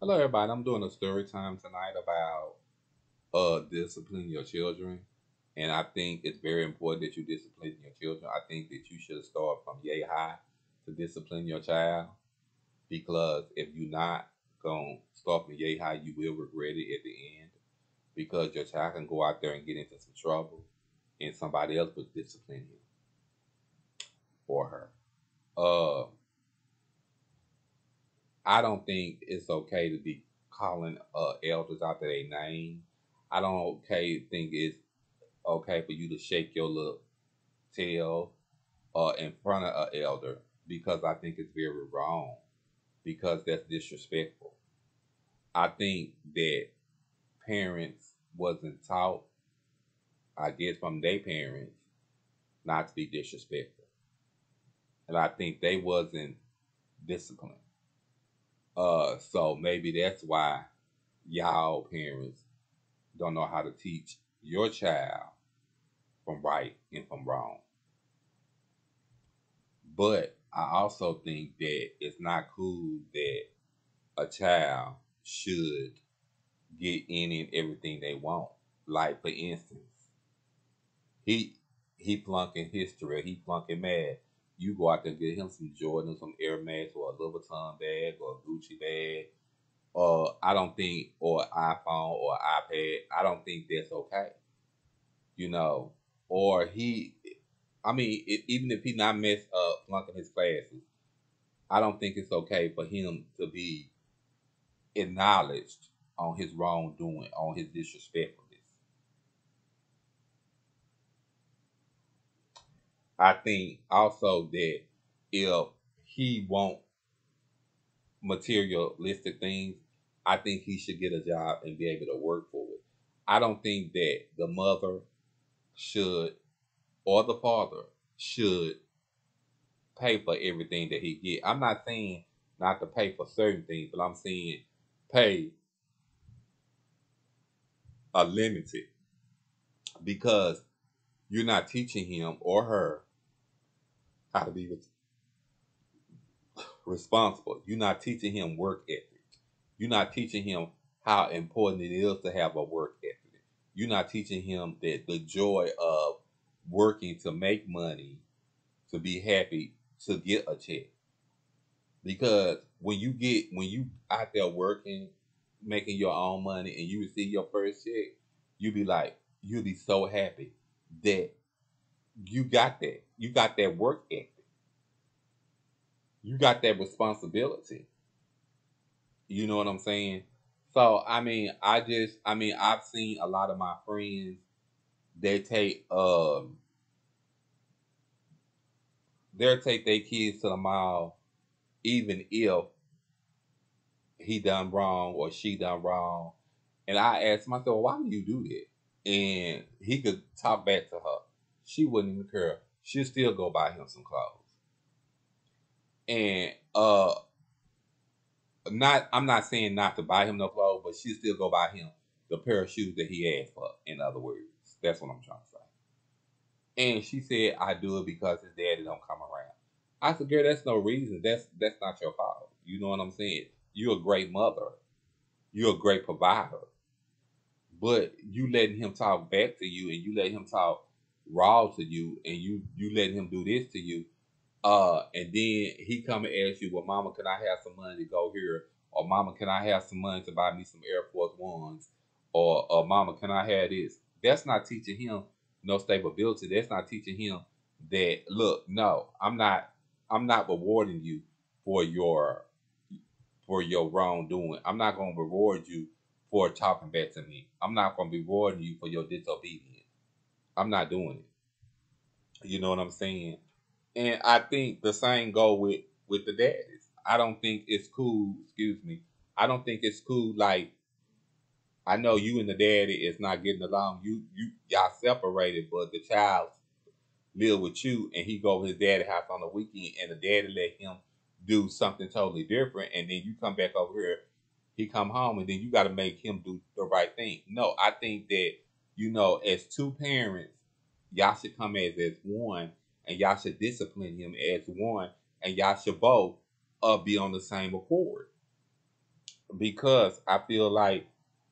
Hello, everybody. I'm doing a story time tonight about disciplining your children, and I think it's very important that you discipline your children. I think that you should start from yay high to discipline your child because if you're not gonna start from yay high, you will regret it at the end because your child can go out there and get into some trouble, and somebody else would discipline him or her. Uh, I don't think it's okay to be calling elders out their name. I don't think it's okay for you to shake your little tail in front of an elder because I think it's very wrong because that's disrespectful. I think that parents wasn't taught, I guess, from their parents not to be disrespectful, and I think they wasn't disciplined. So maybe that's why y'all parents don't know how to teach your child from right and from wrong. But I also think that it's not cool that a child should get any and everything they want. Like for instance, he he flunking history, he flunking math. You go out there and get him some Jordan, some Air Max, or a Louis Vuitton bag, or a Gucci bag. I don't think, or iPhone or iPad. I don't think that's okay. You know, or he. I mean, even if he not messed up flunking his classes, I don't think it's okay for him to be acknowledged on his wrongdoing, on his disrespectfulness. I think also that if he want materialistic things, I think he should get a job and be able to work for it. I don't think that the mother should or the father should pay for everything that he get. I'm not saying not to pay for certain things, but I'm saying pay a limited because you're not teaching him or her how to be responsible. You're not teaching him work ethic. You're not teaching him how important it is to have a work ethic. You're not teaching him that the joy of working to make money, to be happy, to get a check. Because when you out there working, making your own money, and you receive your first check, you'll be so happy that you got that. You got that work ethic. You got that responsibility. You know what I'm saying? So I mean I've seen a lot of my friends they take they'll take their kids to the mall even if he done wrong or she done wrong. And I asked myself, well, why do you do that? And he could talk back to her. She wouldn't even care. She'll still go buy him some clothes. And not I'm not saying not to buy him no clothes, but she'll still go buy him the pair of shoes that he asked for, in other words. That's what I'm trying to say. And she said, I do it because his daddy don't come around. I said, girl, that's no reason. That's not your fault. You know what I'm saying? You're a great mother. You're a great provider. But you letting him talk back to you and you let him talk raw to you and you letting him do this to you. And then he come and ask you, well, mama, can I have some money to go here? Or mama, can I have some money to buy me some Air Force Ones? Or mama, can I have this? That's not teaching him no stability. That's not teaching him that look, no, I'm not rewarding you for your for your wrongdoing. I'm not gonna reward you for talking back to me. I'm not gonna be rewarding you for your disobedience. I'm not doing it. You know what I'm saying? And I think the same go with the daddies. I don't think it's cool. Excuse me. I don't think it's cool. Like I know you and the daddy is not getting along. Y'all separated, but the child live with you, and he go to his daddy house on the weekend, and the daddy let him do something totally different, and then you come back over here. He come home, and then you got to make him do the right thing. No, I think that as two parents, y'all should come as one, and y'all should discipline him as one, and y'all should both be on the same accord. because I feel like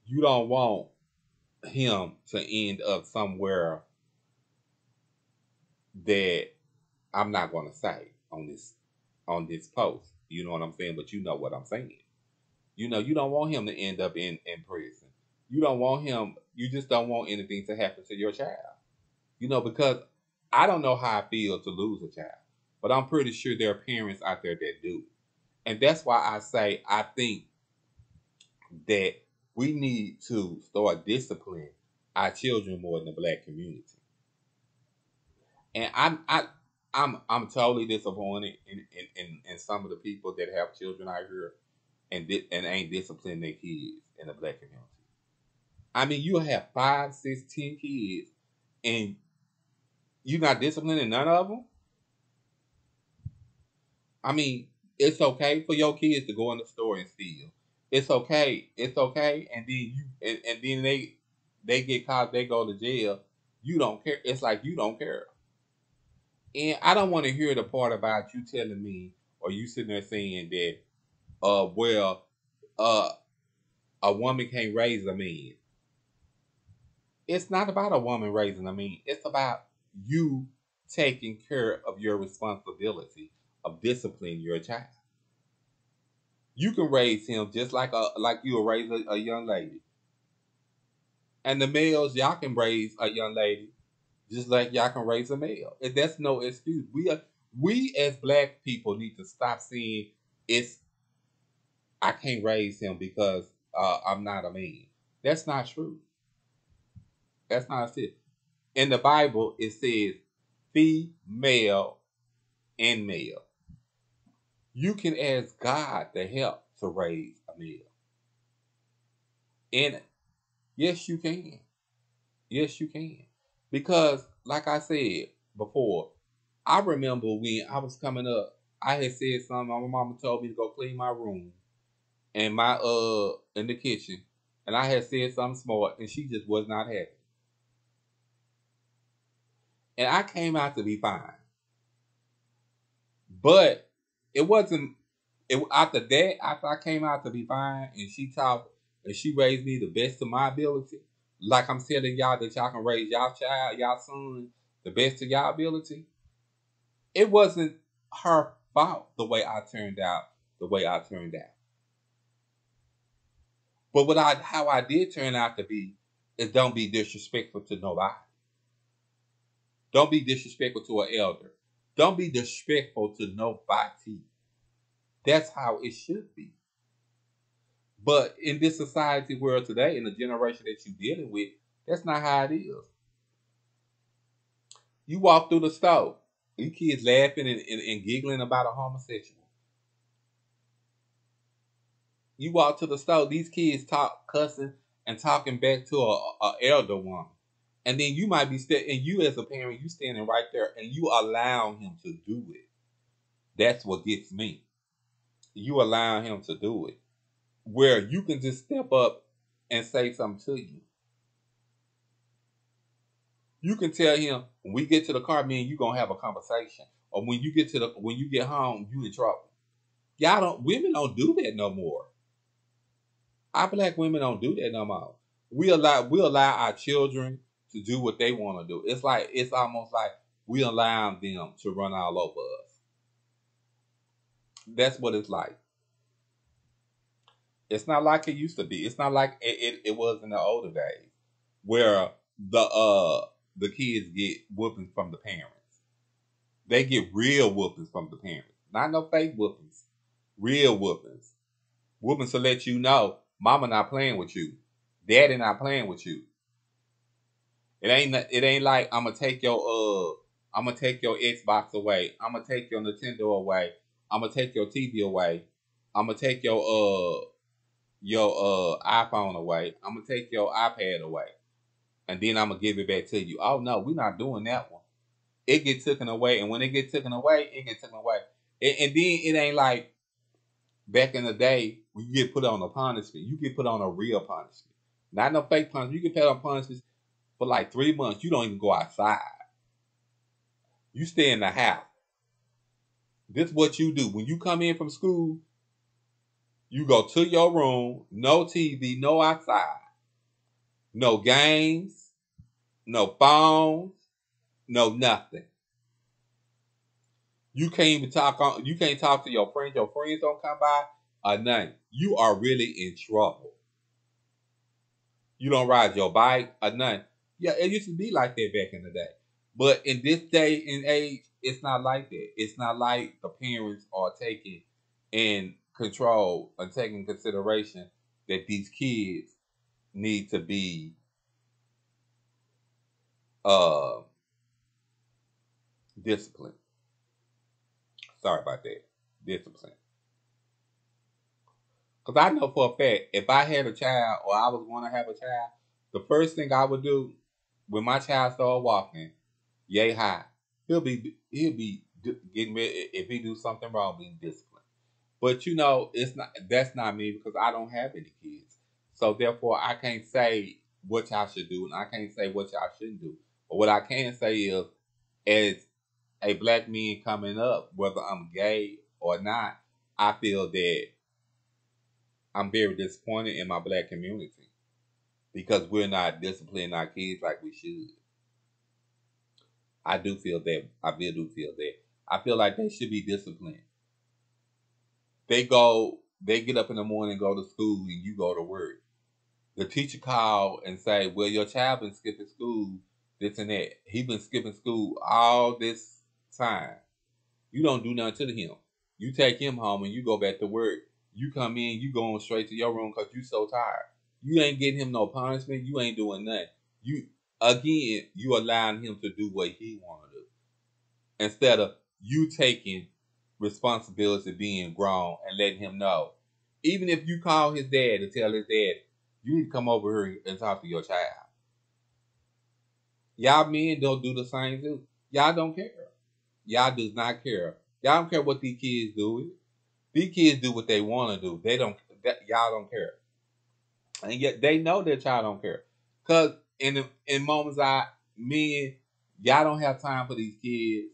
you don't want him to end up somewhere that I'm not going to say on this post. You know what I'm saying? But you know what I'm saying. You know, you don't want him to end up in prison. You don't want him. You just don't want anything to happen to your child. You know, because I don't know how I feel to lose a child, but I'm pretty sure there are parents out there that do. And that's why I say I think that we need to start disciplining our children more in the black community. And I'm totally disappointed in some of the people that have children out here and ain't disciplining their kids in the black community. I mean, you have 5, 6, 10 kids, and you're not disciplining none of them. I mean, it's okay for your kids to go in the store and steal. It's okay. It's okay. And then and then they get caught. They go to jail. You don't care. It's like you don't care. And I don't want to hear the part about you telling me or you sitting there saying that, well, uh, a woman can't raise a man. It's not about a woman raising a man. It's about you taking care of your responsibility of disciplining your child. You can raise him just like you will raise a young lady. And the males, y'all can raise a young lady just like y'all can raise a male. And that's no excuse. We as black people need to stop saying it's I can't raise him because I'm not a man. That's not true. That's not it. In the Bible, it says female and male. You can ask God to help to raise a male. And yes, you can. Yes, you can. Because, like I said before, I remember when I was coming up, I had said something. My mama told me to go clean my room and my in the kitchen, and I had said something smart, and she just was not happy. And I came out to be fine, but it wasn't. It after that, after I came out to be fine, and she taught and she raised me the best of my ability. Like I'm telling y'all that y'all can raise y'all child, y'all son, the best of y'all ability. It wasn't her fault the way I turned out, the way I turned out. But how I did turn out to be is don't be disrespectful to nobody. Don't be disrespectful to an elder. Don't be disrespectful to nobody. That's how it should be. But in this society world today, in the generation that you're dealing with, that's not how it is. You walk through the store, you kids laughing and giggling about a homosexual. You walk to the store, these kids talk cussing and talking back to a elder woman. And then you might be and you as a parent, you standing right there and you allow him to do it. That's what gets me. You allow him to do it. Where you can just step up and say something to you. You can tell him when we get to the car, me and you gonna have a conversation. Or when you get home, you in trouble. Women don't do that no more. Our black women don't do that no more. We allow our children to do what they want to do. It's almost like we allow them to run all over us. That's what it's like. It's not like it used to be. It's not like it was in the older days where the kids get whoopings from the parents. They get real whoopings from the parents. Not no fake whoopings. Real whoopings. Whoopings to let you know mama not playing with you. Daddy not playing with you. It ain't like I'm gonna take your Xbox away. I'm gonna take your Nintendo away. I'm gonna take your TV away. I'm gonna take your iPhone away. I'm gonna take your iPad away. And then I'm gonna give it back to you. Oh no, we're not doing that one. It gets taken away, and when it gets taken away, it gets taken away. And then it ain't like back in the day when you get put on a punishment. You get put on a real punishment. Not no fake punishment. You get put on punishment for like 3 months. You don't even go outside. You stay in the house. This is what you do. When you come in from school, You go to your room, no TV, no outside, no games, no phones, no nothing. You can't even talk on. You can't talk to your friends. Your friends don't come by or nothing. You are really in trouble. You don't ride your bike or nothing. Yeah, it used to be like that back in the day. But in this day and age, it's not like that. It's not like the parents are taking in control and taking consideration that these kids need to be uh disciplined. Sorry about that. Discipline. Because I know for a fact, if I had a child or I was going to have a child, the first thing I would do when my child started walking, yay high, he'll be getting ready. If he do something wrong, being disciplined. But you know, it's not. That's not me because I don't have any kids. So therefore, I can't say what y'all should do, and I can't say what y'all shouldn't do. But what I can say is, as a black man coming up, whether I'm gay or not, I feel that I'm very disappointed in my black community because we're not disciplining our kids like we should. I do feel that. I really do feel that. I feel like they should be disciplined. They get up in the morning, and go to school, and you go to work. The teacher call and say, "Well, your child been skipping school, this and that. He been skipping school all this time. You don't do nothing to him. You take him home and you go back to work. You come in, you going straight to your room because you so tired. You ain't getting him no punishment. You ain't doing nothing. You again, you allowing him to do what he want to do instead of you taking responsibility being grown and letting him know. Even if you call his dad and tell his dad, you need to come over here and talk to your child. Y'all men don't do the same too. Y'all don't care. Y'all does not care. Y'all don't care what these kids do. These kids do what they want to do. They don't. Y'all don't care, and yet they know their child don't care. Cause in moments men, y'all don't have time for these kids.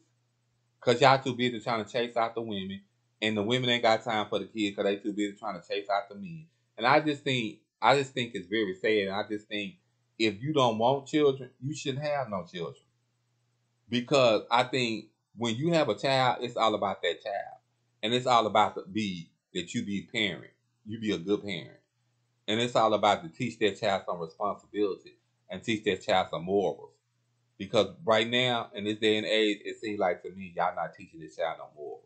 Cause y'all too busy trying to chase out the women, and the women ain't got time for the kids because they too busy trying to chase out the men. And I just think it's very sad. And I just think if you don't want children, you shouldn't have no children. Because I think when you have a child, it's all about that child, and it's all about that you be a parent, you be a good parent, and it's all about to teach that child some responsibility and teach that child some morals. Because right now in this day and age, it seems like to me y'all not teaching this child no morals.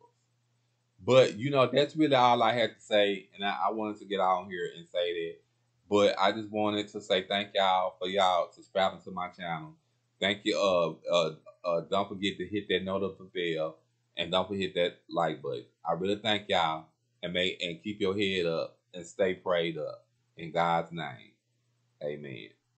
But you know, that's really all I had to say, and I wanted to get on here and say that. But I just wanted to say thank y'all for y'all subscribing to my channel. Thank you. Don't forget to hit that note of the bell, and don't forget that like button. I really thank y'all, and keep your head up and stay prayed up in God's name. Amen.